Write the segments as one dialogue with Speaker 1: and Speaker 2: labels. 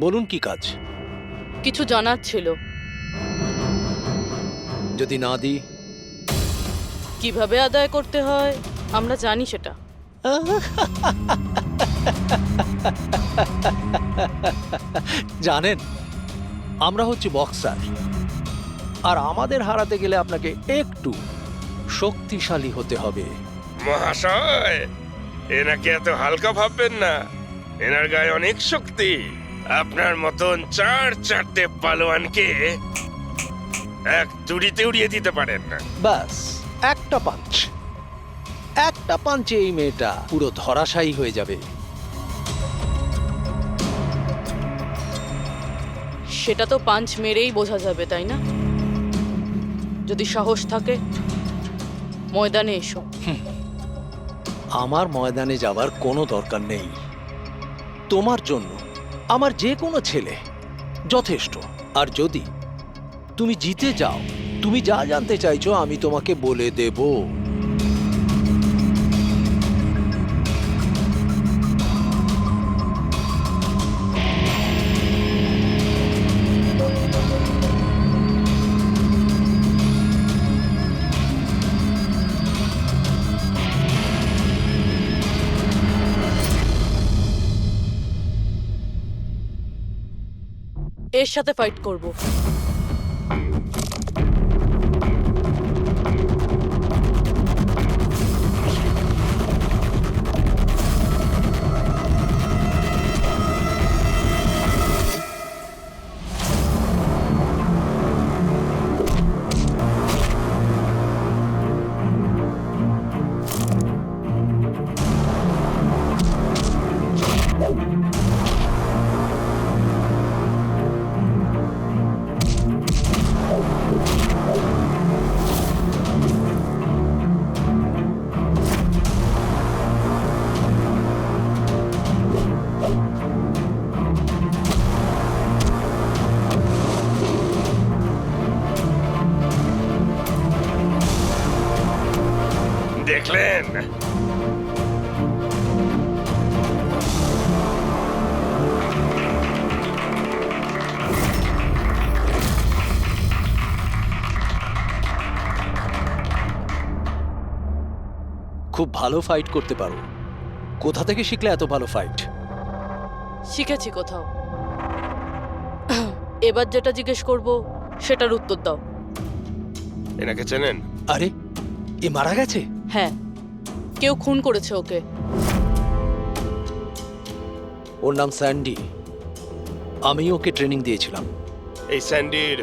Speaker 1: বলুন কি কাজ?
Speaker 2: কিছু জানার ছিল।
Speaker 1: যদি না দিই?
Speaker 2: কিভাবে আদায় করতে হয় আমরা জানি সেটা।
Speaker 1: জানেন, আমরা হচ্ছি বক্সার, আর আমাদের হারাতে গেলে আপনাকে একটু শক্তিশালী হতে হবে।
Speaker 3: মহাশয়, এনাকে এত হালকা ভাববেন না। এনার গায়ে অনেক শক্তি। আপনার মতন চারটে পালোয়ানকে এক তুড়িতে উড়িয়ে দিতে পারেন না।
Speaker 1: ব্যাস একটা পাঞ্চে এই মেয়েটা পুরো ধরাশায়ী হয়ে যাবে।
Speaker 2: সেটা তো পাঞ্চ মেরেই বোঝা যাবে, তাই না? যদি সাহস থাকে ময়দানে এসো।
Speaker 1: আমার ময়দানে যাবার কোনো দরকার নেই। তোমার জন্য আমার যে কোনো ছেলে যথেষ্ট। আর যদি তুমি জিতে যাও, তুমি যা জানতে চাইছো আমি তোমাকে বলে দেব।
Speaker 2: এর সাথে ফাইট করব।
Speaker 3: দেখলেন?
Speaker 1: খুব ভালো ফাইট করতে পারো। কোথা থেকে শিখলে এত ভালো ফাইট?
Speaker 2: শিখেছি কোথাও। এবার যেটা জিজ্ঞেস করব সেটার উত্তর দাও।
Speaker 3: এনাকে চেনেন?
Speaker 1: আরে, এ মারা গেছে?
Speaker 2: হ্যাঁ, কেউ খুন করেছে ওকে।
Speaker 1: ওর নাম স্যান্ডি। আমি ওকে ট্রেনিং দিয়েছিলাম।
Speaker 3: এই স্যান্ডির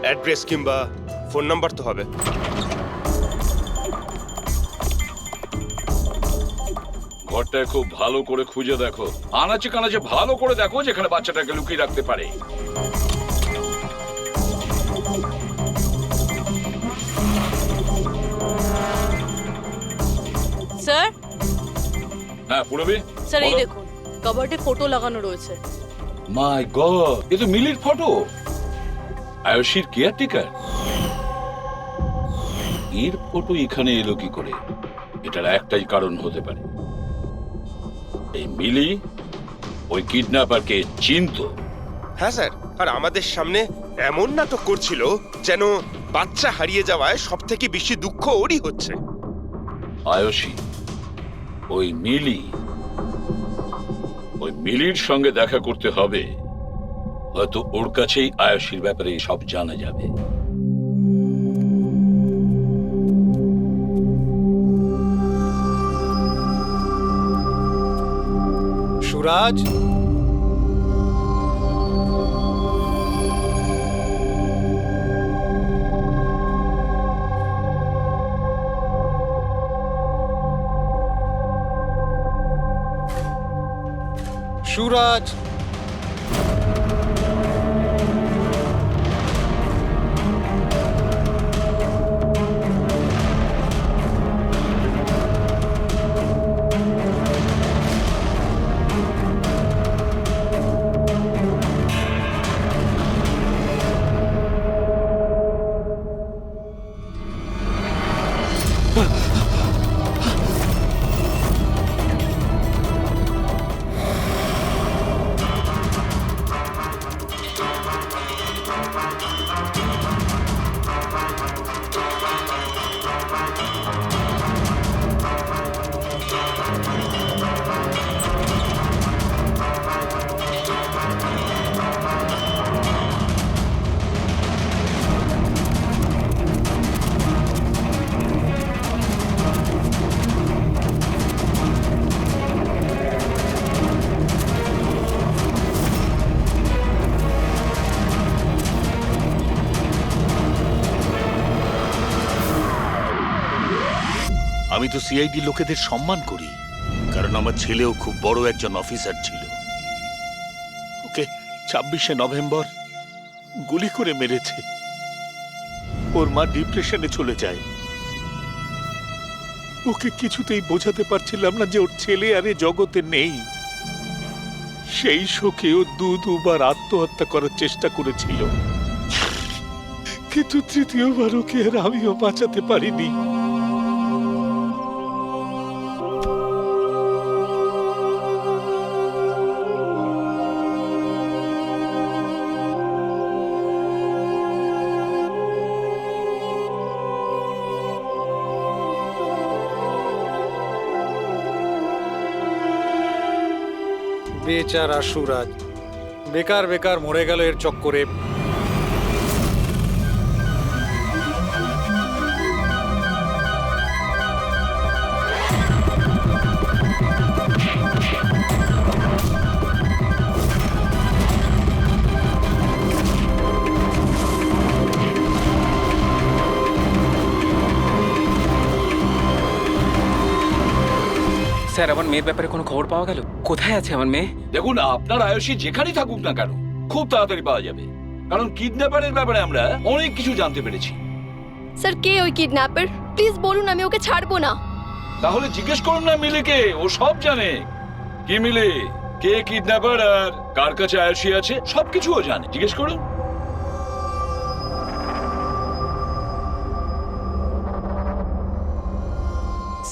Speaker 3: অ্যাড্রেস কিংবা ফোন নাম্বার তো হবে।
Speaker 4: ঘরটায় খুব ভালো করে খুঁজে দেখো, আনাচে কানাচে ভালো করে দেখো যেখানে বাচ্চাটাকে লুকিয়ে রাখতে পারে।
Speaker 2: স্যার,
Speaker 4: হ্যাঁ পুরবি,
Speaker 2: স্যার এই দেখুন, কাবার্ডে ফটো লাগানো রয়েছে।
Speaker 4: মাই গড, এ তো মিলির ফটো। আয়ুষীর কেয়ারটেকার। এর ফটো এখানে এলো কি করে? এটার একটাই কারণ হতে পারে, এই মিলি ওই কিডন্যাপারকে চিনতো।
Speaker 3: হ্যাঁ স্যার, আর আমাদের সামনে এমন নাটক করছিল যেন বাচ্চা হারিয়ে যাওয়ায় সব থেকে বেশি দুঃখ ওরই হচ্ছে।
Speaker 4: আয়ুষী, ওই মিলির সঙ্গে দেখা করতে হবে। হয়তো ওর কাছেই আয়ুষীর ব্যাপারে সব জানা যাবে।
Speaker 5: সুরাজ, সুরাজ,
Speaker 6: আমি তো সিআইডি লোকেদের সম্মান করি, কারণ আমার ছেলেও খুব বড় একজন অফিসার ছিল। ওকে 26শে নভেম্বর গুলি করে মেরেছে। ওর মা ডিপ্রেশনে চলে যায়। ওকে কিছুতেই বোঝাতে পারছিলাম না যে ওর ছেলে আর এ জগতে নেই। সেই শোকে ও দুবার আত্মহত্যা করার চেষ্টা করেছিল, কিন্তু তৃতীয়বার ওকে আর আমিও বাঁচাতে পারিনি।
Speaker 5: বেচারা সুরাজ, বেকার বেকার মরে গেল এর চক্করে।
Speaker 7: স্যার, আমার মেয়ের ব্যাপারে কোনো খবর পাওয়া গেল? কোথায় আছে আমার মেয়ে?
Speaker 4: দেখুন, আপনার আয়ুষী যেখানেই থাকুক না কেন খুব তাড়াতাড়ি পাওয়া যাবে, কারণ কিডন্যাপারের ব্যাপারে আমরা অনেক কিছু জানতে পেরেছি।
Speaker 8: স্যার, কে ওই কিডন্যাপার? প্লিজ বলুন, আমি ওকে ছাড়বো না।
Speaker 4: তাহলে জিজ্ঞেস করুন না মিলিকে, ও সব জানে। কি মিলি, কে কিডন্যাপার আর কার কাছে আয়ুষী আছে সবকিছু ও জানে, জিজ্ঞেস করুন।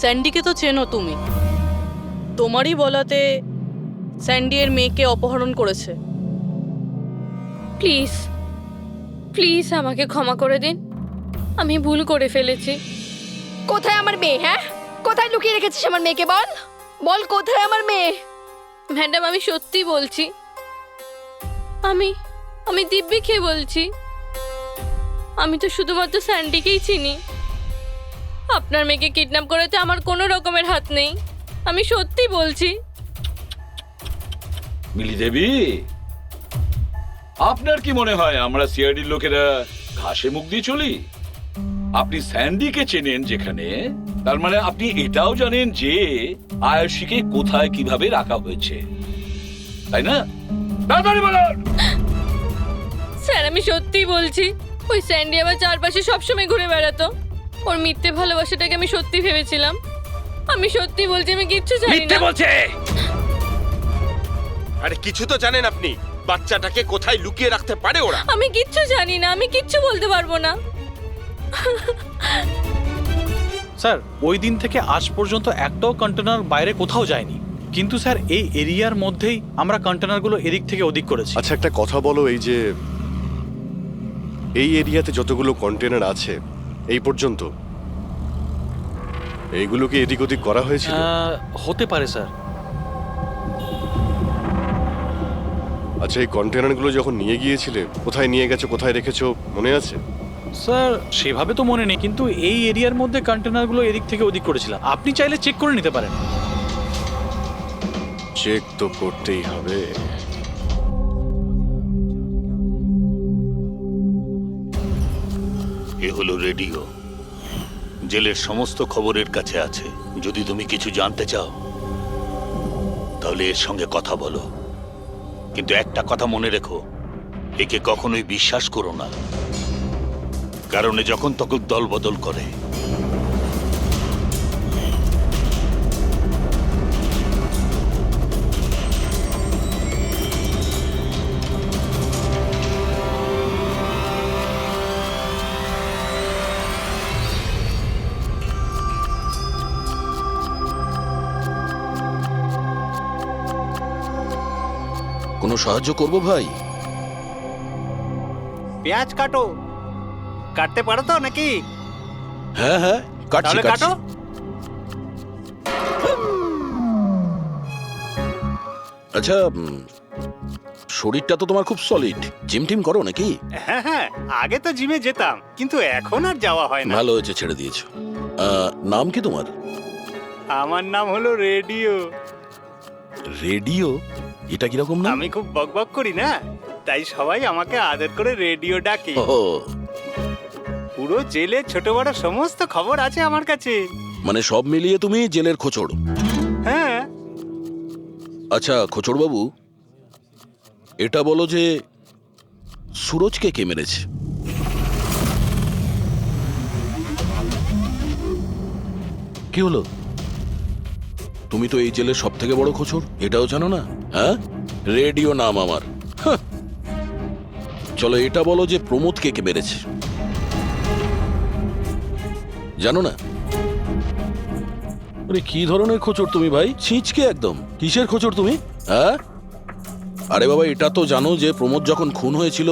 Speaker 2: স্যান্ডিকে তো চেনো তুমি, তোমারই বলাতে স্যান্ডি এর মেয়েকে অপহরণ করেছে।
Speaker 8: প্লিজ প্লিজ আমাকে ক্ষমা করে দিন, আমি ভুল করে ফেলেছি। কোথায় আমার মেয়ে? হ্যাঁ, কোথায় লুকিয়ে রেখেছিস আমার মেয়েকে? বল বল, কোথায় আমার মেয়ে? ম্যাডাম, আমি সত্যি বলছি, আমি দিব্যি খেয়ে বলছি, আমি তো শুধুমাত্র স্যান্ডিকেই চিনি। আপনার মেয়েকে কিডন্যাপ করাতে আমার কোনো রকমের হাত নেই, আমি সত্যি বলছি।
Speaker 4: মিলি দেবী, আপনার কি মনে হয় আমরা সিআইডির লোকেরা ঘাসে মুখ দিয়ে চলি? আপনি স্যান্ডিকে চেনেন যেখানে, তার মানে আপনি এটাও জানেন যে আয়ুষীকে কোথায় কিভাবে রাখা হয়েছে, তাই না? তাড়াতাড়ি বলুন।
Speaker 8: স্যার, আমি সত্যি বলছি, ওই স্যান্ডি আমার চারপাশে সবসময় ঘুরে বেড়াতো। ওর মিথ্যে ভালোবাসাটাকে আমি সত্যি ভেবেছিলাম। আমি সত্যি বলছি, আমি কিচ্ছু জানি
Speaker 3: মিথ্যে
Speaker 8: না।
Speaker 3: বলছে।
Speaker 9: আরে কিছু তো জানেন আপনি, বাচ্চাটাকে কোথায় লুকিয়ে রাখতে পারে ওরা?
Speaker 8: আমি কিচ্ছু জানি না, আমি কিচ্ছু বলতে পারবো না।
Speaker 10: স্যার, ওই দিন থেকে আজ পর্যন্ত একটাও কন্টেনার বাইরে কোথাও যায়নি, কিন্তু স্যার এই এরিয়ার মধ্যেই আমরা কন্টেনারগুলো এদিক থেকে ওদিক করেছি।
Speaker 11: আচ্ছা, একটা কথা বলো, এই যে এই এরিয়াতে যতগুলো কন্টেনার আছে এই পর্যন্ত, এইগুলোকে এদিক ওদিক করা হয়েছিল?
Speaker 10: হতে পারে স্যার।
Speaker 11: আচ্ছা, এই কন্টেনারগুলো যখন নিয়ে গিয়েছিলে কোথায় নিয়ে গেছো, কোথায় রেখেছো মনে আছে?
Speaker 10: স্যার, সেভাবে তো মনে নেই, কিন্তু এই এরিয়ার মধ্যে কন্টেনারগুলো এদিক থেকে ওদিক করেছিলাম। আপনি চাইলে চেক করে নিতে পারেন।
Speaker 11: চেক তো করতেই হবে।
Speaker 6: এ হলো রেডিও, জেলের সমস্ত খবরের কাছে আছে। যদি তুমি কিছু জানতে চাও তাহলে এর সঙ্গে কথা বলো, কিন্তু একটা কথা মনে রেখো, একে কখনোই বিশ্বাস করো না, কারণ এ যখন তখন দল বদল করে।
Speaker 1: কোনো সাহায্য করবো ভাই?
Speaker 5: পেঁয়াজ কাটো। কাটতে পারো তো নাকি?
Speaker 1: হ্যাঁ হ্যাঁ, কাটছি
Speaker 5: তাহলে
Speaker 1: কাটছি।
Speaker 5: কাটো।
Speaker 1: আচ্ছা, শরীরটা তো তোমার খুব সলিড, জিম টিম করো নাকি?
Speaker 5: হ্যাঁ হ্যাঁ, আগে তো জিমে যেতাম, কিন্তু এখন আর যাওয়া হয় না।
Speaker 1: ভালো হয়েছে ছেড়ে দিয়েছো। নাম কি তোমার?
Speaker 5: আমার নাম হলো রেডিও।
Speaker 1: রেডিও? এটা কিরকম নাম?
Speaker 5: আমি খুব বকবক করি না, তাই সবাই আমাকে আদর করে রেডিও ডাকে।
Speaker 1: ও,
Speaker 5: পুরো জেলে ছোট বড় সমস্ত খবর আছে আমার কাছে।
Speaker 12: মানে সব মিলিয়ে তুমি জেলের খোঁচড়।
Speaker 5: হ্যাঁ।
Speaker 12: আচ্ছা খোঁচড় বাবু, এটা বলো যে সুরজকে কে মেরেছে? কি হলো? তুমি তো এই জেলের সব থেকে বড় খোঁচড়, এটাও জানো না? হ্যাঁ, রেডিও নাম আমার। হাহ। চলো এটা বলো যে প্রমোদকে কে মেরেছে? জানো না? আরে কি ধরনের খোঁচড় তুমি ভাই, ছিঁচকে একদম। কিসের খোঁচড় তুমি? হ্যাঁ, আরে বাবা এটা তো জানো যে প্রমোদ যখন খুন হয়েছিল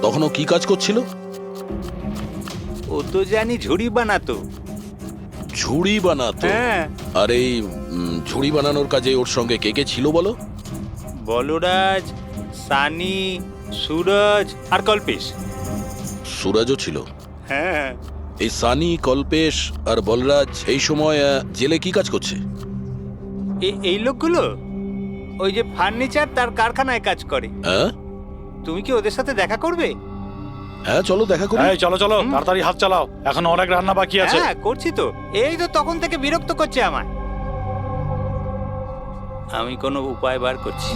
Speaker 12: তখন ও কি কাজ করছিল?
Speaker 5: ও তো জানি ঝুড়ি বানাতো।
Speaker 12: ঝুড়ি বানাতো?
Speaker 5: হ্যাঁ।
Speaker 12: আর এই ঝুড়ি বানানোর কাজে ওর সঙ্গে কে কে ছিল বলো?
Speaker 5: বলরাজ, সানি, সুরজ আর কল্পেশ।
Speaker 12: সুরজও ছিল?
Speaker 5: হ্যাঁ।
Speaker 12: এই সানি, কল্পেশ আর বলরাজ এই সময় জেলে কি কাজ করছে?
Speaker 5: এই লোকগুলো ওই যে ফার্নিচার তার কারখানায় কাজ করে।
Speaker 12: হ্যাঁ,
Speaker 5: তুমি কি ওদের সাথে দেখা করবে?
Speaker 12: হ্যাঁ চলো দেখা করি।
Speaker 10: এই চলো চলো, তাড়াতাড়ি হাত চালাও, এখন অনেক রান্না বাকি আছে।
Speaker 5: হ্যাঁ করছি তো, এই তো তখন থেকে বিরক্ত করছে আমায়। আমি কোনো উপায় বার করছি।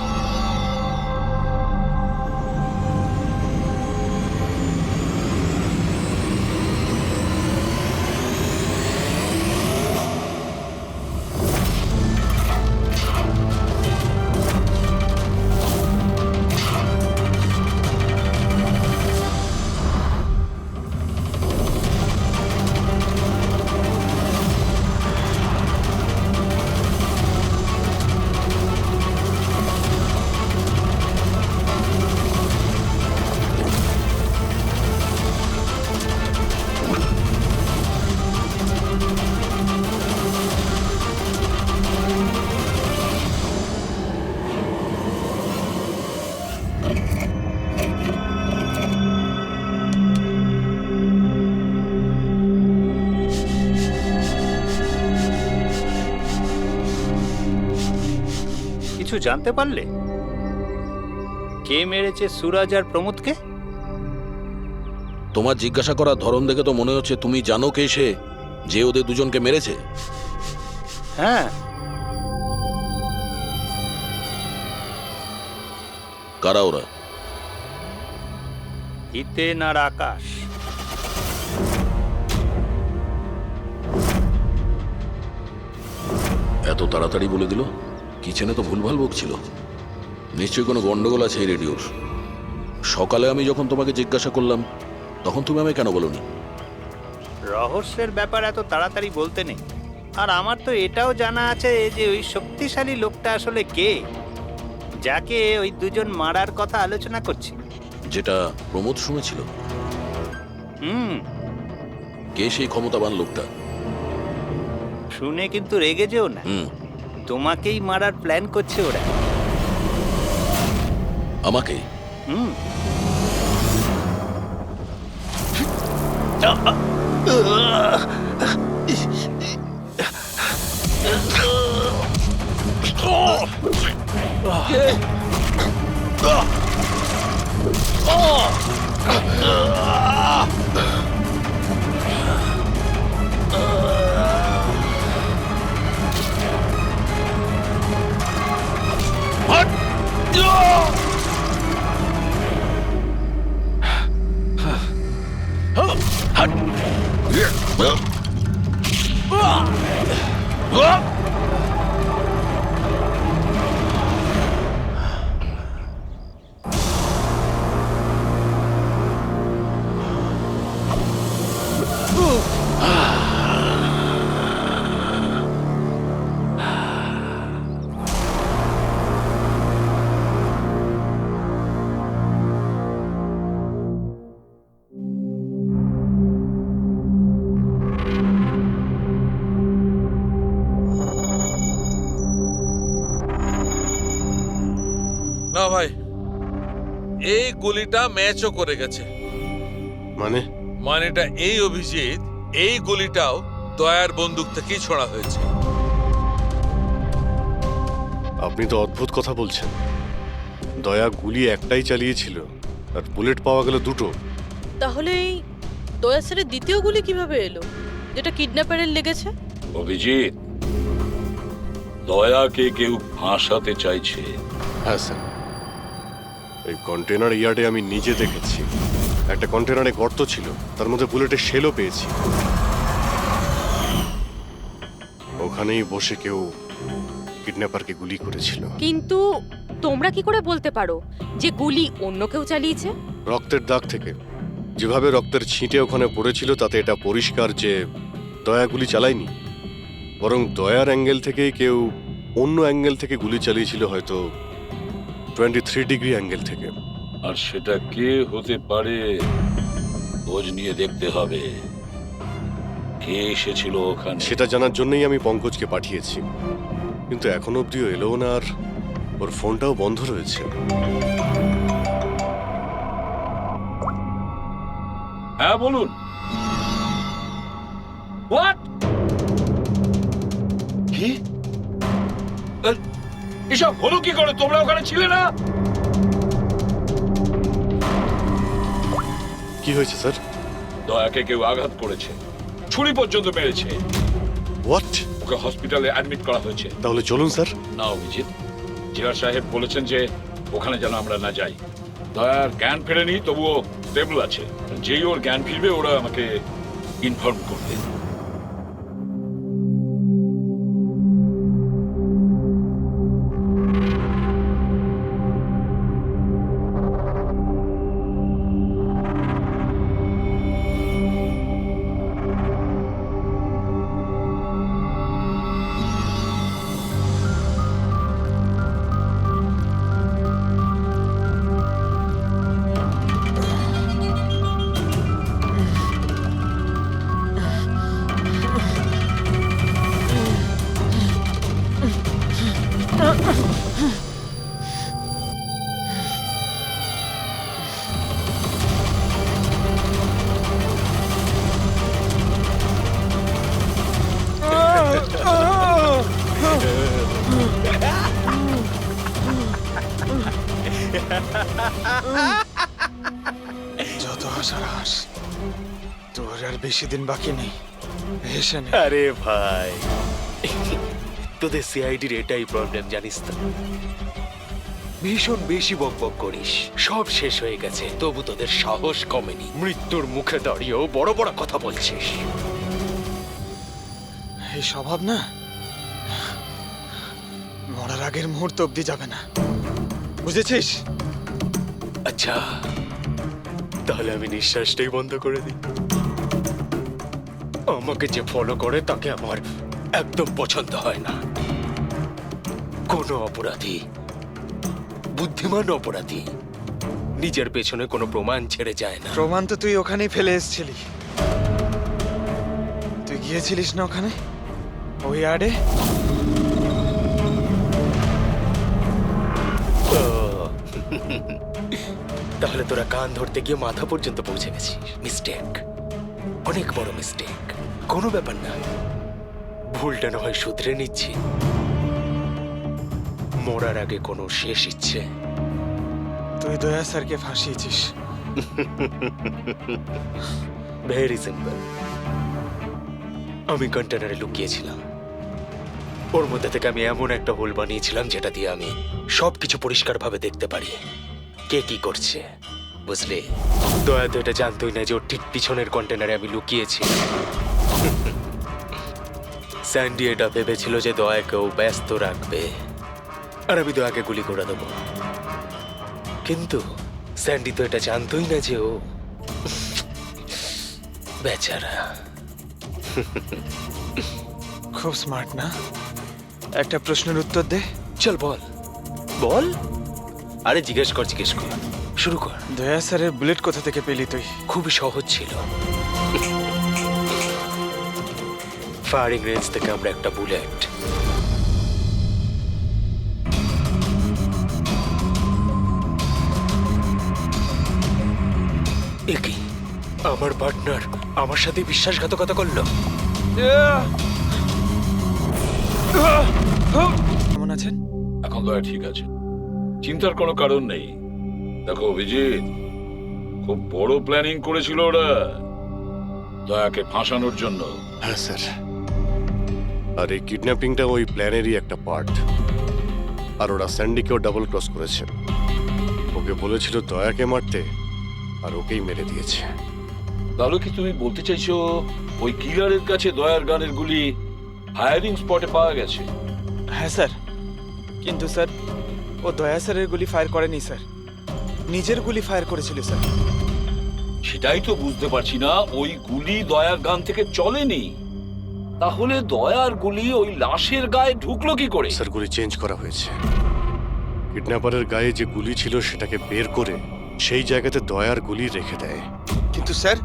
Speaker 5: কিছু জানতে পারলে কে মেরেছে সুরজ আর প্রমোদকে?
Speaker 12: তোমার জিজ্ঞাসা করার ধরন দেখে তো মনে হচ্ছে তুমি জানো কে সে, যে ওদের দুজনকে মেরেছে।
Speaker 5: হ্যাঁ।
Speaker 12: কারা ওরা?
Speaker 5: হিতেন আর আকাশ।
Speaker 12: এত তাড়াতাড়ি বলে দিল? কিচেনে তো ভুলভাল বকছিল। নিশ্চয়ই কোনো গন্ডগোল আছে এই রেডিওর। সকালে আমি যখন তোমাকে জিজ্ঞাসা করলাম তখন তুমি আমায় কেন বলোনি?
Speaker 5: রহস্যের ব্যাপার এত তাড়াতাড়ি বলতে নেই। আর আমার তো এটাও জানা আছে যে ওই শক্তিশালী লোকটা আসলে কে, যাকে ওই দুজন মারার কথা আলোচনা করছি।
Speaker 12: যেটা প্রমোদ শুনেছিল। কে সেই ক্ষমতাবান লোকটা?
Speaker 5: শুনে কিন্তু রেগে যেও না। তোমাকেই মারার প্ল্যান করছে ওরা।
Speaker 12: আমাকে?
Speaker 13: না ভাই, এই গুলিটা ম্যাচও করে গেছে। মানেটা এই অভিজিৎ, এই গুলিটাও দয়ার বন্দুক থেকেই ছোড়া হয়েছে।
Speaker 11: আপনি তো অদ্ভুত কথা বলছেন। দয়া গুলি একটাই চালিয়েছিল আর বুলেট পাওয়া গেল দুটো।
Speaker 2: তাহলে এই দয়া স্যারের দ্বিতীয় গুলি কিভাবে এলো, যেটা কিডন্যাপারের লেগেছে?
Speaker 4: অভিজিৎ, দয়াকে কেউ ফাঁসাতে চাইছে।
Speaker 11: হ্যাঁ স্যার, এই কন্টেনার ইয়ার্ডে আমি নিজে দেখেছি। একটা কন্টেনারে গর্ত ছিল, তার মধ্যে বুলেটের শেলও পেয়েছি। ওখানেই বসে কেউ কিডন্যাপারকে গুলি করেছিল।
Speaker 14: কিন্তু তোমরা কি করে বলতে পারো যে গুলি অন্য কেউ চালিয়েছে?
Speaker 11: রক্তের দাগ থেকে যেভাবে রক্তের ছিটে ওখানে পড়েছিল তাতে এটা পরিষ্কার যে দয়া গুলি চালায়নি, বরং দয়ার অ্যাঙ্গেল থেকেই কেউ অন্য অ্যাঙ্গেল থেকে গুলি চালিয়েছিল, হয়তো 23 ডিগ্রি অ্যাঙ্গেল থেকে।
Speaker 4: আর সেটা কে হতে পারে খোঁজ নিয়ে দেখতে হবে। কে এসেছিল ওখানে
Speaker 11: সেটা জানার জন্যই আমি পঙ্কজকে পাঠিয়েছি, কিন্তু এখনো অব্দিও এলো না, আর ওর ফোনটাও বন্ধ রয়েছে।
Speaker 4: হ্যাঁ বলুন। হোয়াট? কি এসব হলো কি করে? তোমরা ওখানে ছিলে না?
Speaker 11: কি হয়েছে স্যার?
Speaker 4: দয়াকে কেউ আঘাত করেছে, ছুরি পর্যন্ত মেরেছে।
Speaker 11: হোয়াট?
Speaker 4: ওকে হসপিটালে অ্যাডমিট করা হয়েছে।
Speaker 11: তাহলে চলুন স্যার।
Speaker 4: না অভিজিৎ, জিলার সাহেব বলেছেন যে ওখানে যেন আমরা না যাই। দয়ার জ্ঞান ফেরেনি, তবুও স্টেবল আছে। যেই ওর জ্ঞান ফিরবে ওরা আমাকে ইনফর্ম করবে।
Speaker 15: যত হাসার হাস, তোর আর বেশি দিন বাকি নেই। হেসে নে।
Speaker 16: আরে ভাই, তোদের সিআইডির এটাই প্রবলেম জানিস তো, ভীষণ বেশি বকবক করিস। সব শেষ হয়ে গেছে, তবু তোদের সাহস কমেনি। মৃত্যুর মুখে দাঁড়িয়েও বড় বড় কথা বলছিস।
Speaker 15: এই স্বভাব না মরার আগের মুহূর্ত অব্দি যাবে না, বুঝেছিস?
Speaker 16: আচ্ছা, তাহলে আমি নিঃশ্বাসটাই বন্ধ করে দিই। আমাকে যে ফলো করে তাকে আমার একদম পছন্দ হয় না। কোনো অপরাধী, বুদ্ধিমান অপরাধী নিজের পেছনে কোনো প্রমাণ ছেড়ে যায় না।
Speaker 15: প্রমাণ তো তুই ওখানেই ফেলে এসেছিলি। তুই গিয়েছিলিস না ওখানে, ওই আড়ে?
Speaker 16: তাহলে তোরা কান ধরতে গিয়ে মাথা পর্যন্ত পৌঁছে গেছিস। মিস্টেক, অনেক বড় মিস্টেক। কোনো ব্যাপার না, ভুলটা না হয় শুধরে নিচ্ছি। মরার আগে কোনো শেষ ইচ্ছে?
Speaker 15: তুই দয়া স্যারকে ফাঁসিয়েছিস।
Speaker 16: Very simple. আমি কন্টেনারে লুকিয়েছিলাম, ওর মধ্যে থেকে আমি এমন একটা হোল বানিয়েছিলাম যেটা দিয়ে আমি সবকিছু পরিষ্কারভাবে দেখতে পারি কে কি করছে, বুঝলি? দয়া তো এটা জানতোই না যে ওর ঠিক পিছনের কন্টেনারে আমি লুকিয়েছি। স্যান্ডি এটা ভেবেছিল যে দয়াকেও ব্যস্ত রাখবে আর আমি দয়াকে গুলি করে দেবো, কিন্তু স্যান্ডি তো এটা জানতোই না যে ও বেচারা।
Speaker 15: খুব স্মার্ট না? একটা প্রশ্নের উত্তর দে।
Speaker 16: চল বল বল। আরে জিজ্ঞেস কর, শুরু কর।
Speaker 15: দয়া স্যারের বুলেট কোথা থেকে পেলি তুই?
Speaker 16: খুবই সহজ ছিল। ফায়ারিং রেঞ্জ থেকে আমরা একটা বুলেট একই আমার পার্টনার আমার সাথে বিশ্বাসঘাতকতা করলো।
Speaker 15: কেমন আছেন?
Speaker 4: এখন দয়া ঠিক আছে, চিন্তার কোনো কারণ নেই। দেখো অভিজিৎ, খুব বড় প্ল্যানিং করেছিল ওরা দয়াকে ফাঁসানোর জন্য।
Speaker 11: হ্যাঁ স্যার, আর এই কিডন্যাপিংটা ওই প্ল্যানেরই একটা পার্ট। আর ওরা স্যান্ডিকেও ডাবল ক্রস করেছে। ওকে বলেছিল দয়াকে মারতে, আর ওকেই মেরে দিয়েছে।
Speaker 4: তাহলে কি তুমি বলতে চাইছো ওই কিলারের কাছে দয়ার গানের গুলি ফায়ারিং স্পটে পাওয়া গেছে?
Speaker 15: হ্যাঁ স্যার, কিন্তু স্যার ও দয়া স্যারের গুলি ফায়ার করেনি স্যার, নিজের গুলি ফায়ার করেছিল স্যার।
Speaker 4: সেটাই তো বুঝতে পারছি না, ওই গুলি দয়ার গান থেকে চলেনি, তাহলে দয়ার গুলি ওই লাশের গায়ে ঢুকলো কি করে?
Speaker 11: স্যার গুলি চেঞ্জ করা হয়েছে। কিডন্যাপারের গায়ে যে গুলি ছিল সেটাকে বের করে সেই জায়গাতে দয়ার গুলি রেখে দেয়।
Speaker 9: কিন্তু স্যার,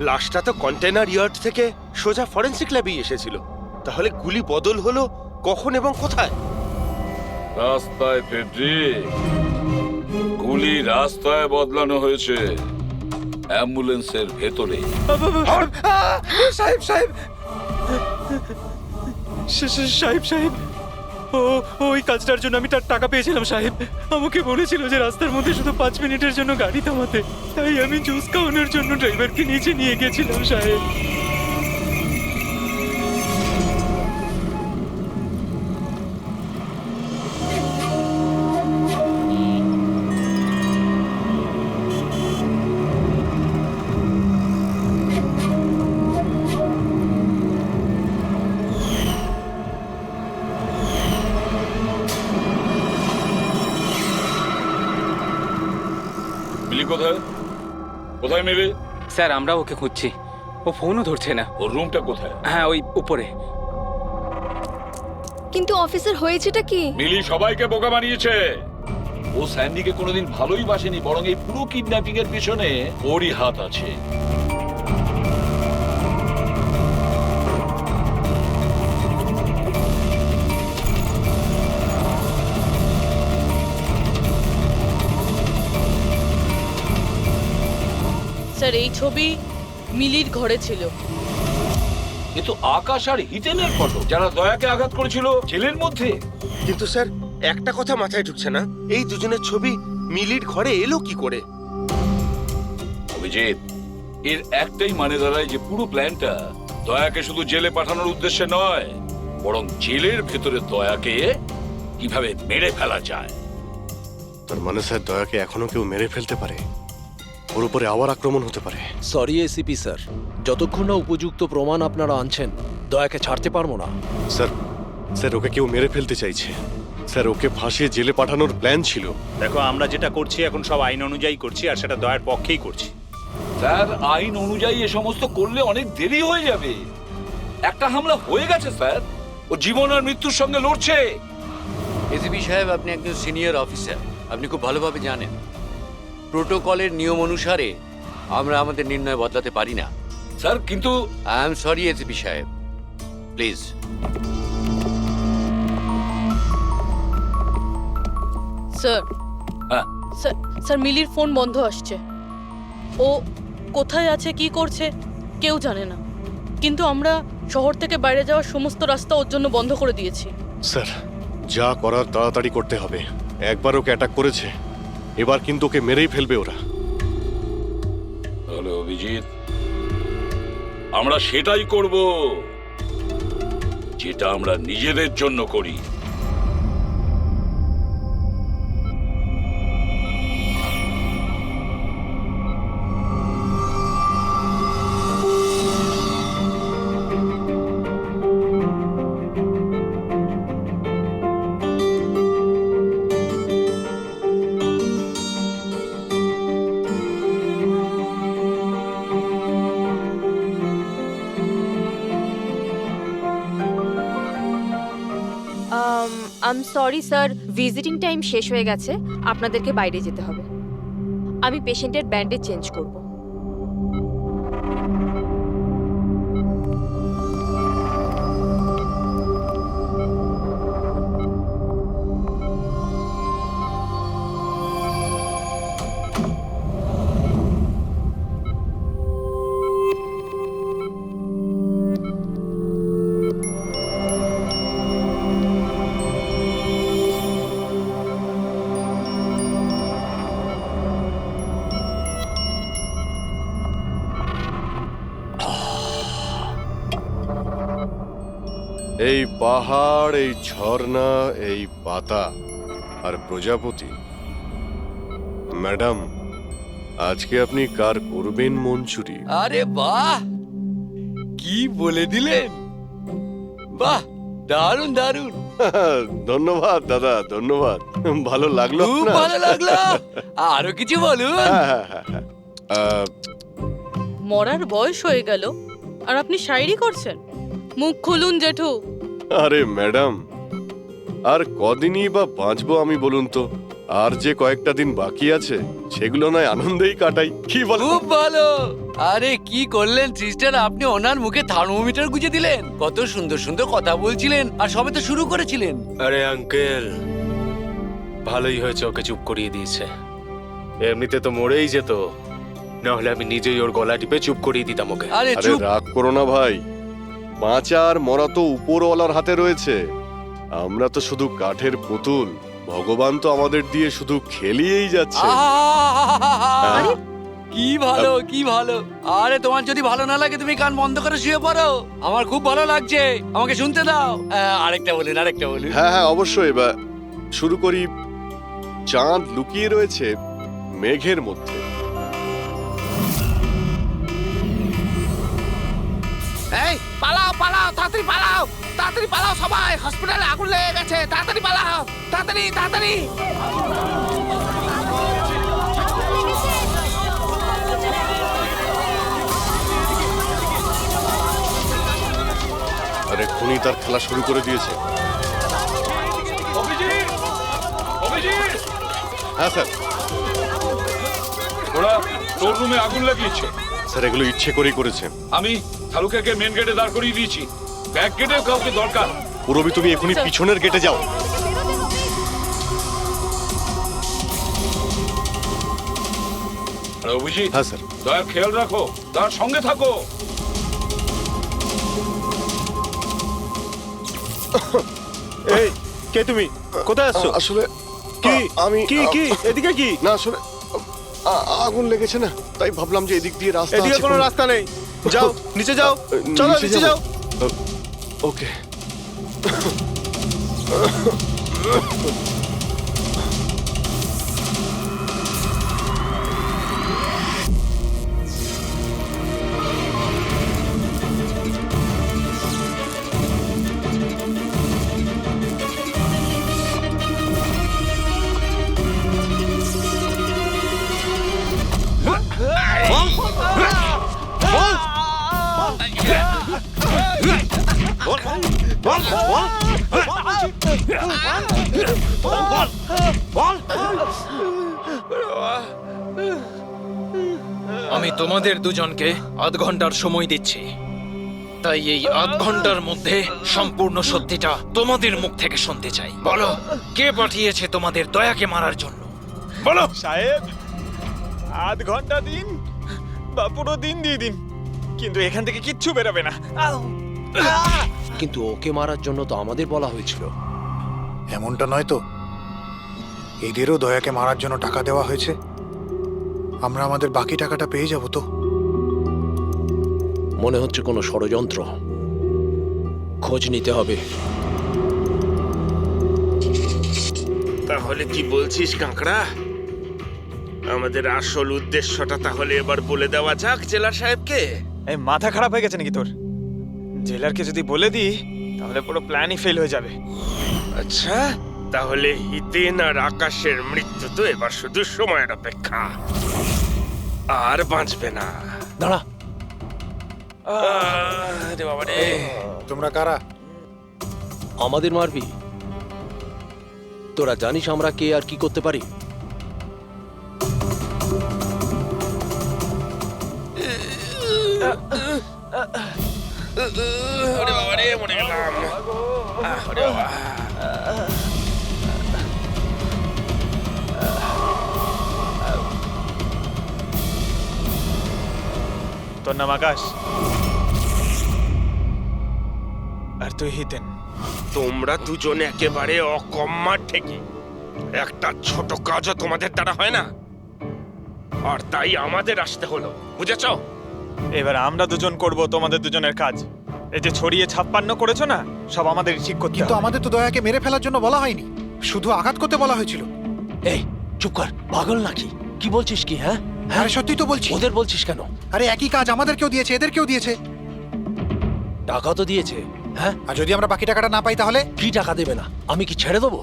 Speaker 9: লাশটা তো কন্টেনার ইয়ার্ড থেকে সোজা ফরেনসিক ল্যাবে এসেছিল। তাহলে গুলি বদল হলো কখন এবং কোথায়?
Speaker 4: রাস্তায় ফেডরি, গুলি রাস্তায় বদলানো হয়েছে, অ্যাম্বুলেন্সের ভেতরে।
Speaker 15: সাহেব সাহেব সাহেব সাহেব, ওই কাজটার জন্য আমি তার টাকা পেয়েছিলাম সাহেব। আমাকে বলেছিল যে রাস্তার মধ্যে শুধু 5 মিনিটের জন্য গাড়ি থামাতে, তাই আমি জুস খাওয়ানোর জন্য ড্রাইভারকে নিচে নিয়ে গেছিলাম সাহেব।
Speaker 4: মিলি কোথায়? কোথায় মিলি?
Speaker 7: স্যার আমরা ওকে খুঁজছি, ও ফোনও ধরছে না।
Speaker 4: ওর রুমটা কোথায়?
Speaker 7: হ্যাঁ ওই উপরে।
Speaker 8: কিন্তু অফিসার হয়েছেটা কি?
Speaker 4: মিলি সবাইকে বোকা বানিয়েছে। ও স্যান্ডিকে কোনোদিন ভালোই বাসেনি, বরং এই পুরো কিডন্যাপিং এর পিছনে ওরই হাত আছে।
Speaker 2: স্যার এই ছবি মিলির ঘরে ছিল।
Speaker 4: এ তো আকাশ আর হিতেনের ফটো, যারা দয়াকে আঘাত করেছিল জেলের মধ্যে।
Speaker 9: কিন্তু স্যার, একটা কথা মাথায় ঢুকছে না, এই দুজনের ছবি মিলির ঘরে এলো কি করে?
Speaker 4: অভিজিৎ, এর একটাই মানে দাঁড়ায় যে পুরো প্ল্যানটা দয়াকে শুধু জেলে পাঠানোর উদ্দেশ্যে নয়, বরং জেলের ভেতরে দয়াকে কিভাবে মেরে ফেলা যায়।
Speaker 11: তার মানে স্যার দয়াকে এখনো কেউ মেরে ফেলতে পারে, ওর উপরে আবার আক্রমণ হতে পারে।
Speaker 1: সরি এসিপি স্যার, যতক্ষণ না উপযুক্ত প্রমাণ আপনারা আনছেন দয়াকে ছাড়তে পারবো না।
Speaker 11: স্যার স্যার ওকে কেউ মেরে ফেলতে চাইছে স্যার, ওকে ফাঁসিয়ে জেলে পাঠানোর প্ল্যান ছিল।
Speaker 5: দেখো, আমরা যেটা করছি এখন সব আইন অনুযায়ী করছি, আর সেটা দয়ার পক্ষেই করছি।
Speaker 4: স্যার আইন অনুযায়ী এ সমস্ত করলে অনেক দেরি হয়ে যাবে। একটা হামলা হয়ে গেছে স্যার, ও জীবন আর মৃত্যুর সঙ্গে লড়ছে।
Speaker 17: এসিপি সাহেব, আপনি একজন সিনিয়র অফিসার, আপনি খুব ভালোভাবে জানেন প্রোটোকলের নিয়ম অনুসারে আমরা আমাদের নির্ণয় বদলাতে পারি না।
Speaker 4: স্যার কিন্তু
Speaker 17: আই এম সরি এসিপি সাহেব, প্লিজ।
Speaker 2: স্যার
Speaker 4: হ্যাঁ
Speaker 2: স্যার স্যার মিলির ফোন বন্ধ আসছে। ও কোথায় আছে কি করছে কেউ জানে না, কিন্তু আমরা শহর থেকে বাইরে যাওয়ার সমস্ত রাস্তা ওর জন্য বন্ধ করে দিয়েছি।
Speaker 11: স্যার যা করার তাড়াতাড়ি করতে হবে। একবার ওকে অ্যাটাক করেছে, এবার কিন্তু ওকে মেরেই ফেলবে ওরা।
Speaker 4: তাহলে অভিজিৎ, আমরা সেটাই করব যেটা আমরা নিজেদের জন্য করি।
Speaker 14: I am sorry sir, visiting time শেষ হয়ে গেছে, আপনাদেরকে বাইরে যেতে হবে। আমি পেশেন্টের ব্যান্ডেজ চেঞ্জ করব।
Speaker 11: এই পাহাড়, এই ঝর্ণা, এই পাতা আর প্রজাপতি। ম্যাডাম, আজকে আপনি কার করবেন মন চুরি?
Speaker 17: আরে বাহ, কি বলে দিলেন! বাহ, দারুণ দারুণ।
Speaker 11: ধন্যবাদ দাদা, ধন্যবাদ। ভালো লাগলো
Speaker 17: খুব
Speaker 11: আপনার?
Speaker 17: ভালো লাগলো। আরো কিছু বলুন।
Speaker 2: মরার বয়স হয়ে গেল আর আপনি শায়রি করছেন? মুখ খুলুন জেঠু।
Speaker 11: আরে ম্যাডাম, আর কদিনই বা বাঁচবো আমি বলুন তো? আর যে কয়েকটা দিন বাকি আছে সেগুলো নয় আনন্দেই কাটাই, কি বল?
Speaker 17: খুব ভালো। আরে কি করলেন সিস্টার, আপনি ওনার মুখে থার্মোমিটার গুঁজে দিলেন। কত সুন্দর সুন্দর কথা বলছিলেন আর সবে তো শুরু করেছিলেন।
Speaker 16: আরে আঙ্কেল, ভালোই হয়েছে ওকে চুপ করিয়ে দিয়েছে। এমনিতে তো মরেই যেত, না হলে আমি নিজেই ওর গলা টিপে চুপ করিয়ে দিতাম ওকে।
Speaker 11: আরে রাগ করো না ভাই, বাঁচা আর মরা তো উপরওয়ালার হাতে রয়েছে। আমরা তো শুধু কাঠের পুতুল, ভগবান তো আমাদের দিয়ে শুধু খেলিয়েই যাচ্ছে।
Speaker 17: কি ভালো, কি ভালো। আরে তোমার যদি ভালো না লাগে তুমি কান বন্ধ করে শুয়ে পড়ো। আমার খুব ভালো লাগছে, আমাকে শুনতে দাও। আরেকটা বলুন, আরেকটা বলুন।
Speaker 11: হ্যাঁ হ্যাঁ অবশ্যই, এবার শুরু করি। চাঁদ লুকিয়ে রয়েছে মেঘের মধ্যে।
Speaker 18: এই পালাও পালাও, তাড়াতাড়ি পালাও, তাড়াতাড়ি পালাও সবাই, হসপিটালে আগুন লেগে গেছে, তাড়াতাড়ি পালাও, তাড়াতাড়ি তাড়াতাড়ি।
Speaker 11: আরে খুনি তার খেলা শুরু করে দিয়েছে। হ্যাঁ স্যার।
Speaker 4: ওরা তোর রুমে আগুন লাগিয়েছে।
Speaker 11: স্যার এগুলো ইচ্ছে করেই করেছে।
Speaker 4: আমি থালুকাকে মেন গেটে দাঁড় করিয়ে দিয়েছি, ব্যাক গেটেও কাউকে দরকার।
Speaker 11: পুরবি তুমি এখনই পিছনের গেটে যাও।
Speaker 4: অভিজিৎ,
Speaker 11: হ্যাঁ স্যার।
Speaker 4: দয়ার খেয়াল রাখো, তার সঙ্গে থাকো।
Speaker 9: এই কে তুমি? কোথায় আসছো?
Speaker 11: আসলে
Speaker 9: কি
Speaker 11: আমি
Speaker 9: কি কি এদিকে কি?
Speaker 11: না আসলে আগুন লেগেছে না, তাই ভাবলাম যে এদিক দিয়ে রাস্তা আছে।
Speaker 9: এদিকে কোনো রাস্তা নেই, যাও নিচে যাও, চলো নিচে যাও।
Speaker 11: ওকে।
Speaker 15: আমি তোমাদের দুজনকে আধ ঘন্টার সময় দিচ্ছি, তাই এই আধ ঘন্টার মধ্যে সম্পূর্ণ সত্যিটা তোমাদের মুখ থেকে শুনতে চাই। বলো, কে পাঠিয়েছে তোমাদের দয়াকে মারার জন্য? বলো।
Speaker 19: সাহেব, আধ ঘন্টা দিন বা পুরো দিন দিয়ে দিন, কিন্তু এখান থেকে কিচ্ছু বেরোবে না।
Speaker 1: কিন্তু ওকে মারার জন্য তো আমাদের বলা হয়েছিল।
Speaker 20: এমনটা নয় তো, এদেরও দয়াকে মারার জন্য টাকা দেওয়া হয়েছে। আমরা আমাদের বাকি টাকাটা পেয়ে যাব তো?
Speaker 1: মনে হচ্ছে কোনো ষড়যন্ত্র, খোঁজ নিতে হবে।
Speaker 3: তাহলে কি বলছিস কাঁকড়া? আমাদের আসল উদ্দেশ্যটা তাহলে এবার বলে দেওয়া যাক জেলার সাহেবকে।
Speaker 19: এই মাথা খারাপ হয়ে গেছে নাকি তোর? জেলারকে যদি বলে দিই তাহলে পুরো প্ল্যানই ফেল হয়ে যাবে।
Speaker 3: আচ্ছা, তাহলে হিতেন আর আকাশের মৃত্যু তো এবার শুধু সময়ের অপেক্ষা, আর বাঁচবে না।
Speaker 1: দাঁড়া।
Speaker 20: তোমরা কারা?
Speaker 1: আমাদের মারবি? তোরা জানিস আমরা কে আর কি করতে পারি?
Speaker 3: ওরে বাবা রে, মরে গেলাম। ওরে বাবা।
Speaker 19: তোর নাম আকাশ আর তুই হিতেন।
Speaker 3: তোমরা দুজনে একেবারে অকম্মা ঠেকি। একটা ছোট কাজও তোমাদের দ্বারা হয় না, আর তাই আমাদের আসতে হলো, বুঝেছ?
Speaker 19: এবার আমরা দুজন করব তোমাদের দুজনের কাজ। এই যে ছড়িয়ে ছাপ্পান্ন করেছো না, সব আমাদের ঠিক করতে
Speaker 20: কিন্তু
Speaker 19: হবে।
Speaker 20: আমাদের তো দয়াকে মেরে ফেলার জন্য বলা হয়নি, শুধু আঘাত করতে বলা হয়েছিল।
Speaker 1: এই চুপ কর, পাগল নাকি? কি বলছিস কি? হ্যাঁ
Speaker 20: আরে সত্যি তো বলছি।
Speaker 1: ওদের বলছিস কেন?
Speaker 20: আরে একই কাজ আমাদেরকেও দিয়েছে, এদেরকেও দিয়েছে।
Speaker 1: টাকা তো দিয়েছে, হ্যাঁ?
Speaker 20: আর যদি আমরা বাকি টাকাটা না পাই তাহলে?
Speaker 1: কি টাকা দেবে না? আমি কি ছেড়ে দেবো?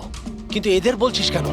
Speaker 1: কিন্তু এদের বলছিস কেন?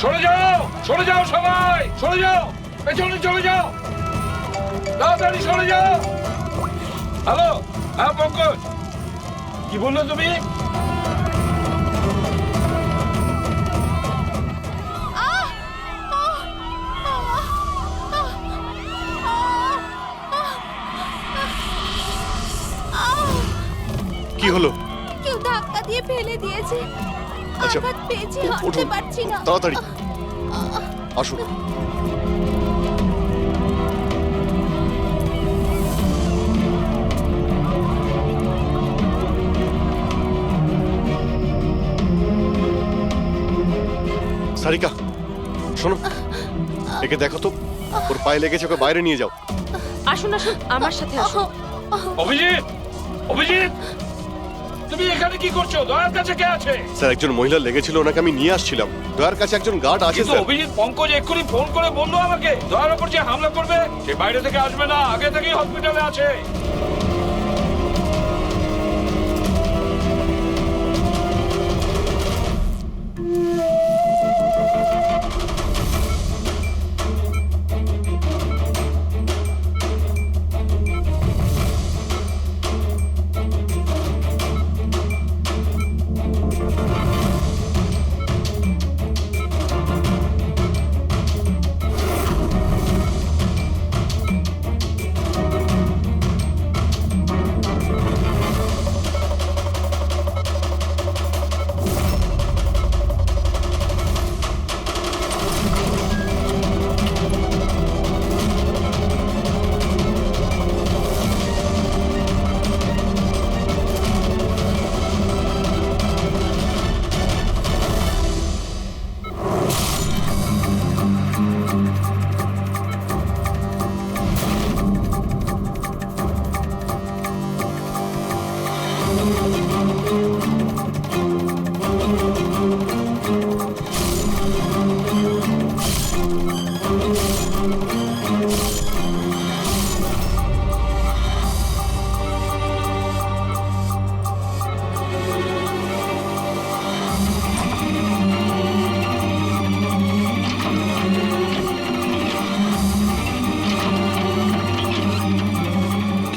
Speaker 4: সরে যাও, সরে যাও সবাই, সরে যাও, পেছনে চলে যাও, তাড়াতাড়ি সরে যাও। হ্যালো, হ্যাঁ পঙ্কজ, কি বললে তুমি?
Speaker 11: কি হলো?
Speaker 8: কেউ ধাক্কা দিয়ে ফেলে দিয়েছে।
Speaker 11: আচ্ছা,
Speaker 8: আঘাত পেয়েছি, হাঁটতে
Speaker 11: উঠুন,
Speaker 8: পারছি না।
Speaker 11: তাড়াতাড়ি আসুন। সারিকা, শোনো, একে দেখো তো, ওর পায়ে লেগেছে, ওকে বাইরে নিয়ে যাও।
Speaker 14: আসুন আসুন, আমার সাথে আসুন।
Speaker 4: অভিজিৎ, অভিজিৎ, তুমি এখানে কি করছো? দয়ার কাছে কে আছে?
Speaker 11: স্যার, একজন মহিলা লেগেছিল, ওনাকে আমি নিয়ে আসছিলাম। দয়ার কাছে একজন গার্ড আছে
Speaker 4: কিন্তু
Speaker 11: স্যার।
Speaker 4: অভিজিৎ, পঙ্কজ এক্ষুনি ফোন করে বললো আমাকে দয়ার উপর যে হামলা করবে সে বাইরে থেকে আসবে না, আগে থেকেই হসপিটালে আছে।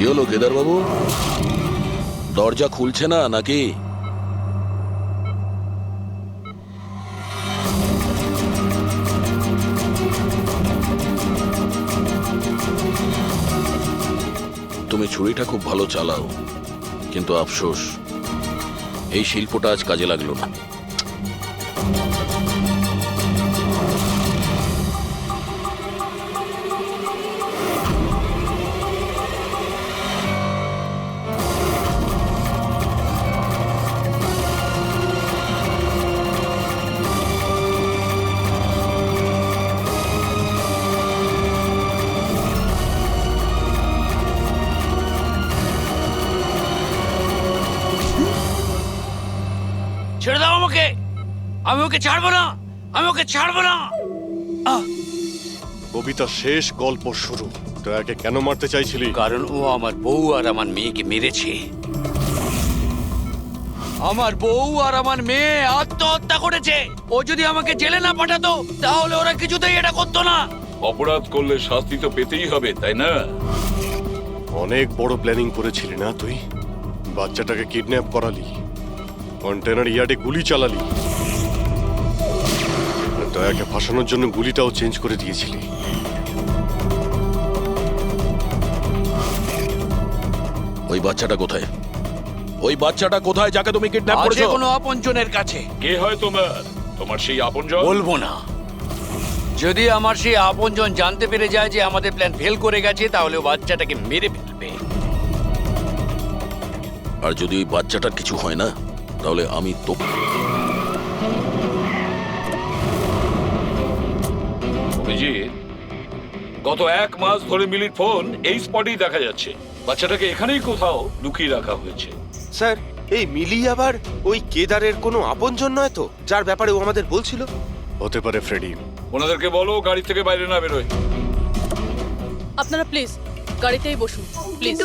Speaker 12: কি হলো কেদার বাবু, দরজা খুলছে না নাকি? তুমি ছুরিটা খুব ভালো চালাও, কিন্তু আফসোস এই শিল্পটা আজ কাজে লাগলো না।
Speaker 17: ছেড়ে দাও আমাকে, আমি ওকে ছাড়বো না, আমি ওকে ছাড়বো না।
Speaker 11: কবিতা শেষ, গল্প শুরু। দয়াকে কেন মারতে চাইছিলি?
Speaker 17: কারণ ও আমার বউ আর আমার মেয়েকে মেরেছে। আমার বউ আর আমার মেয়ে আত্মহত্যা করেছে। ও যদি আমাকে জেলে না পাঠাতো তাহলে ওরা কিছুতেই এটা করতো না।
Speaker 4: অপরাধ করলে শাস্তি তো পেতেই হবে, তাই না?
Speaker 11: অনেক বড় প্ল্যানিং করেছিলি না তুই? বাচ্চাটাকে কিডন্যাপ করালি, কন্টেনার ইয়ার্ডে গুলি চালালি, আর দয়াকে ফাঁসানোর জন্য গুলিটাও চেঞ্জ করে দিয়েছিলি।
Speaker 12: ওই বাচ্চাটা কোথায়? ওই বাচ্চাটা কোথায় যাকে তুমি কিডন্যাপ
Speaker 17: আছে
Speaker 12: করেছো?
Speaker 17: কোনো আপনজনের কাছে।
Speaker 4: কে হয় তোমার সেই আপনজন?
Speaker 17: বলবো না। যদি আমার সেই আপনজন জানতে পেরে যায় যে আমাদের প্ল্যান ফেল করে গেছে, তাহলে ও বাচ্চাটাকে মেরে ফেলবে।
Speaker 12: আর যদি ওই বাচ্চাটার কিছু হয় না, তাহলে আমি তো
Speaker 4: অভিজিৎ, গত 1 মাস ধরে মিলির ফোন এই স্পটেই দেখা যাচ্ছে। বাচ্চাটাকে এখানেই কোথাও লুকিয়ে রাখা হয়েছে।
Speaker 9: স্যার, এই মিলি আবার ওই কেদারের কোনো আপনজন নয় তো, যার ব্যাপারে ও আমাদের বলছিল?
Speaker 11: হতে পারে ফ্রেডি।
Speaker 4: ওনাদেরকে বলো গাড়ি থেকে বাইরে না বেরোয়।
Speaker 2: আপনারা প্লিজ গাড়িতেই বসুন, please.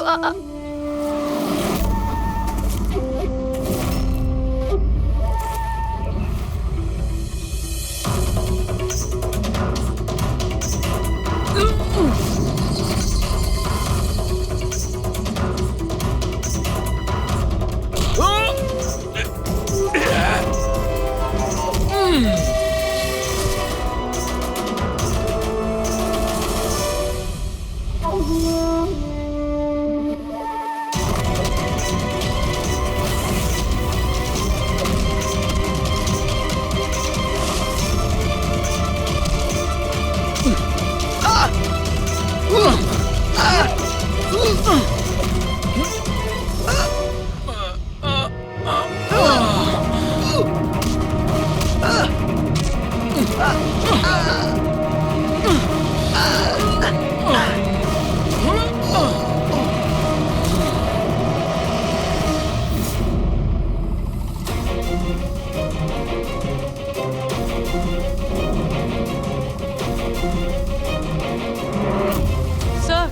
Speaker 2: Sir,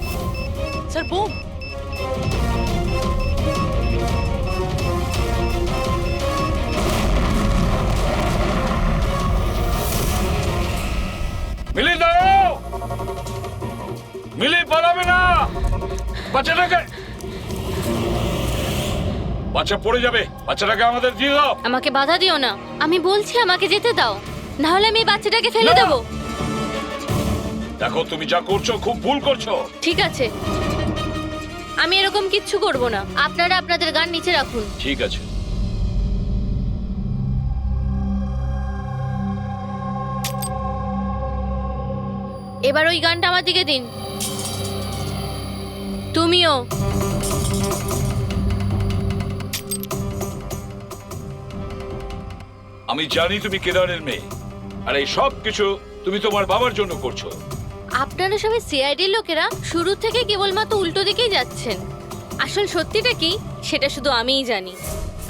Speaker 2: sir bomb.
Speaker 4: Mili দাঁড়াও! মিলি পালাবে না! বাচ্চাটাকে, বাচ্চা পড়ে যাবে। বাচ্চাটাকে আমাদের দিয়ে দাও।
Speaker 8: আমাকে বাধা দিও না, আমি বলছি আমাকে যেতে দাও, না হলে আমি এই বাচ্চাটাকে ফেলে দেবো।
Speaker 4: দেখো, তুমি যা করছো খুব ভুল করছো।
Speaker 8: ঠিক আছে, আমি এরকম কিচ্ছু করব না। আপনারা আপনাদের গান নিচে রাখুন।
Speaker 4: ঠিক আছে।
Speaker 8: এবার ওই গানটা আমার দিকে দিন। তুমিও।
Speaker 4: আমি জানি তুমি কেদারের মেয়ে, আর এই সব কিছু তুমি তোমার বাবার জন্য করছো।
Speaker 8: আপনারা সবাই সিআইডির লোকেরা শুরু থেকে কেবলমাত্র উল্টো দিকেই যাচ্ছেন। আসল সত্যিটা কি সেটা শুধু আমিই জানি,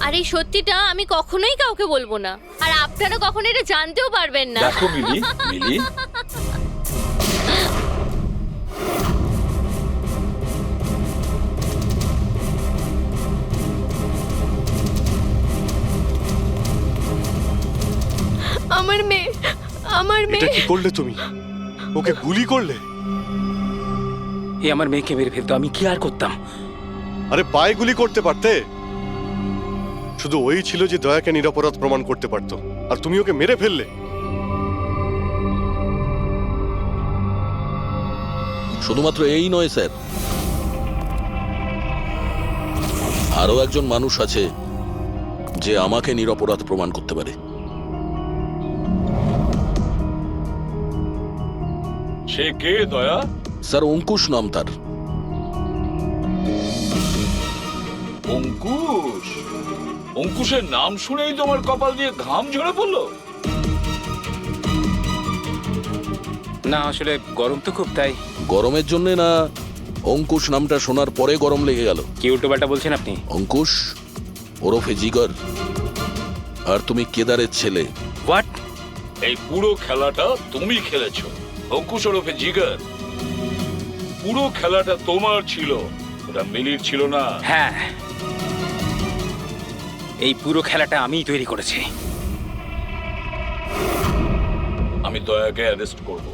Speaker 8: আর এই সত্যিটা আমি কখনোই কাউকে বলবো না, আর আপনারা কখনো এটা জানতেও পারবেন না।
Speaker 4: দেখো মিলি, মিলি,
Speaker 8: আমার মেয়ে, আমার
Speaker 11: এটা কি করলে তুমি? ওকে গুলি করলে?
Speaker 7: এ আমার মেয়েকে মেরে ফেলতো, আমি কি আর করতাম?
Speaker 11: আরে পায়ে গুলি করতে পারতে। শুধু ওই ছিল যে দয়াকে নিরপরাধ প্রমাণ করতে পারতো, আর তুমি ওকে মেরে ফেললে।
Speaker 12: শুধুমাত্র এই নয় স্যার, আরো একজন মানুষ আছে যে আমাকে নিরপরাধ প্রমাণ করতে পারে।
Speaker 4: সে কে দয়া?
Speaker 12: স্যার, অঙ্কুশ নাম তার।
Speaker 4: অঙ্কুশ? অঙ্কুশের নাম শুনেই তোমার কপাল দিয়ে ঘাম ঝরে পড়লো?
Speaker 7: না, আসলে গরম তো খুব, তাই।
Speaker 12: গরমের জন্য না, অঙ্কুশ নামটা শোনার পরে গরম লেগে গেল।
Speaker 7: কি উল্টোপাল্টা বলছেন আপনি?
Speaker 12: অঙ্কুশ ওরফে জিগর, আর তুমি কেদারের ছেলে।
Speaker 7: হোয়াট?
Speaker 4: এই পুরো খেলাটা তুমি খেলেছো। অঙ্কুশ ওরফে জিগর, পুরো খেলাটা তোমার ছিল, ওটা মিলির ছিল না।
Speaker 7: হ্যাঁ, এই পুরো খেলাটা আমিই তৈরি করেছি।
Speaker 4: আমি দয়াকে অ্যারেস্ট করব।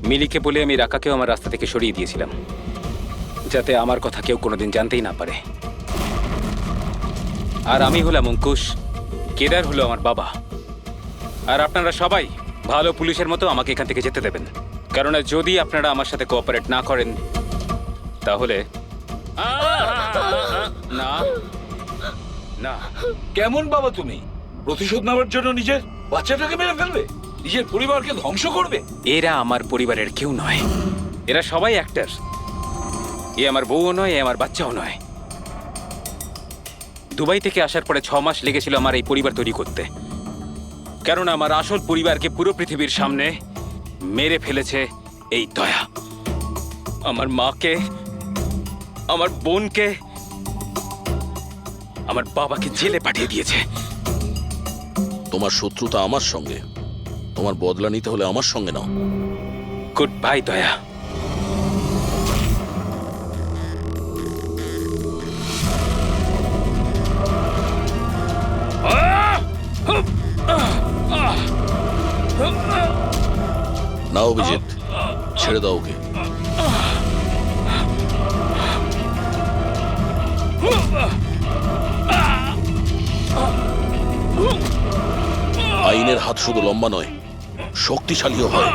Speaker 7: মিলিকে বলে আমি রাকাকেও আমার রাস্তা থেকে সরিয়ে দিয়েছিলাম, যাতে আমার কথা কেউ কোনোদিন জানতেই না পারে। আর আমি হলাম অঙ্কুশ, কেদার হলো আমার বাবা, আর আপনারা সবাই ভালো পুলিশের মতো আমাকে এখান থেকে যেতে দেবেন, কারণ যদি আপনারা আমার সাথে কোঅপারেট না করেন তাহলে না না।
Speaker 4: কেমন বাবা তুমি? প্রতিশোধ নেওয়ার জন্য নিজের বাচ্চাটাকে মেরে ফেলবে, নিজের পরিবারকে ধ্বংস করবে?
Speaker 7: এরা আমার পরিবারের কেউ নয়, এরা সবাই অ্যাক্টর। এ আমার বউও নয়, এ আমার বাচ্চাও নয়। দুবাই থেকে আসার পরে 6 মাস লেগেছিল আমার এই পরিবার তৈরি করতে, কারণ আমার আসল পরিবারকে পুরো পৃথিবীর সামনে মেরে ফেলেছে এই দয়া। আমার মাকে, আমার বোনকে, আমার বাবাকে জেলে পাঠিয়ে দিয়েছে।
Speaker 12: তোমার শত্রুতা আমার সঙ্গে, তোমার বদলা নিতে হলে আমার সঙ্গে নাও।
Speaker 7: গুড বাই দয়া।
Speaker 12: নাও অভিজিৎ, ছেড়ে দাও ওকে। আইনের হাত শুধু লম্বা নয়, শক্তিশালীও হয়।